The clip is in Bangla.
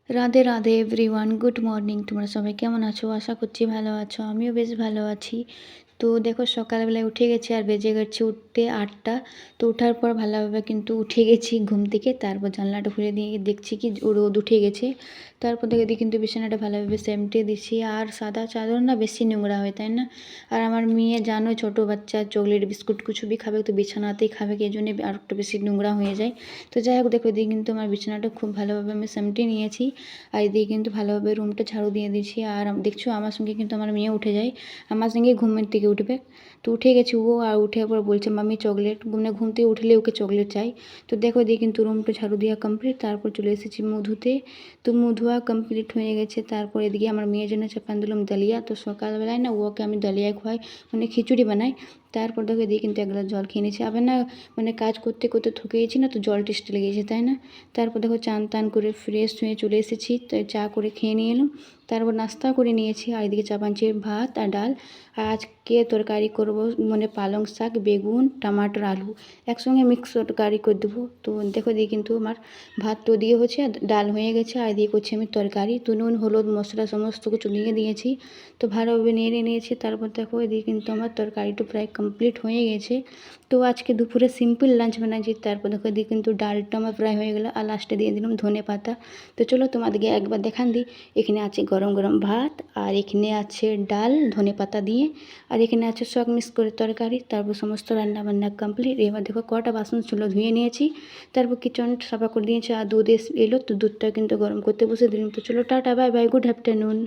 Radhe Radhe everyone, good morning. তোমরা সবাই কেমন আছো? আশা করছি ভালো আছো। আমিও বেশ ভালো আছি। তো দেখো, সকালবেলায় উঠে গেছি আর বেজে গেছে উঠতে 8টা। তো ওঠার পর ভালোভাবে কিন্তু উঠে গেছি ঘুম থেকে। তারপর জানলাটা খুলে দিয়ে দেখছি কি রোদ উঠে গেছে। তারপর দেখে কিন্তু বিছানাটা ভালোভাবে সেমটে দিছি। আর সাদা চাদর না বেশি নোংরা হয়, তাই না? আর আমার মেয়ে জানো, ছোটো বাচ্চা চকলেট বিস্কুট কিছু भी খাবে তো বিছানাতেই খাবে, এই জন্যে আর একটু বেশি নোংরা হয়ে যায়। তো যাই হোক, দেখো এদিকে কিন্তু আমার বিছানাটা খুব ভালোভাবে আমি সেমটে নিয়েছি। আর এদিকে কিন্তু ভালোভাবে রুমটা ঝাড়ু দিয়ে দিয়েছি। আর দেখছো আমার সঙ্গে কিন্তু আমার মেয়ে উঠে যায়, আমার সঙ্গে ঘুমের থেকে উঠবে। তো উঠে গেছে ও, আর উঠে পর বলছে মাম্মি চকলেট, ঘুম থেকে উঠলে ওকে চকলেট চাই। তো দেখো এদিকে কিন্তু রুমটা ঝাড়ু দেওয়া কমপ্লিট। তারপর চলে এসেছি মুখ ধুতে। তো মুখ ধোয়া কমপ্লিট হয়ে গেছে। তারপর এদিকে আমার মেয়ের জন্য চাপান দিলাম ডালিয়া। তো সকালবেলায় না ওকে আমি ডালিয়া খোয়াই, মানে খিচুড়ি বানাই। তারপর দেখো এদিকে কিন্তু এক গ্লাস জল খেয়ে নিয়েছি। আবার না মানে কাজ করতে করতে থকে গেছি না, তো জল টেস্টে লেগেছে, তাই না? তারপর দেখো চান টান করে ফ্রেশ হয়ে চলে এসেছি। তো চা করে খেয়ে নিয়ে এলাম। তারপর নাস্তা করে নিয়েছি। আর এদিকে চা বানছি ভাত আর ডাল। আর আজকে তরকারি করব, মানে পালং শাক, বেগুন, টমাটোর, আলু একসঙ্গে মিক্স তরকারি করে দেবো। তো দেখো দিয়ে কিন্তু আমার ভাত তো দিয়ে হচ্ছে, ডাল হয়ে গেছে। আর দিয়ে করছি আমি তরকারি। তো নুন হলুদ মশলা সমস্ত কিছু নিয়ে দিয়েছি। তো ভালোভাবে নেড়ে নিয়েছি। তারপর দেখো এদিকে কিন্তু আমার তরকারিটা প্রায় কমপ্লিট হয়ে গেছে। তো আজকে দুপুরে সিম্পল লাঞ্চ বানাচ্ছি। তারপর দেখো এদিকে কিন্তু ডালটা আমার প্রায় হয়ে গেলো। আর লাস্টে দিয়ে দিলাম ধনে পাতা। তো চলো তোমাদেরকে একবার দেখান দিই। এখানে আছে গরম গরম ভাত, আর এখানে আছে ডাল ধনে পাতা দিয়ে, আর এখানে আছে সব মিক্স করে তরকারি। তারপর সমস্ত রান্না বান্না কমপ্লিট। এবার দেখো কটা বাসন ছিল ধুয়ে নিয়েছি। তারপর কিচেন সাফা করে দিয়েছি। আর দুধ এলো, তো দুধটা কিন্তু গরম করতে বসে দিলাম। তো চলো tata, bye bye, good afternoon.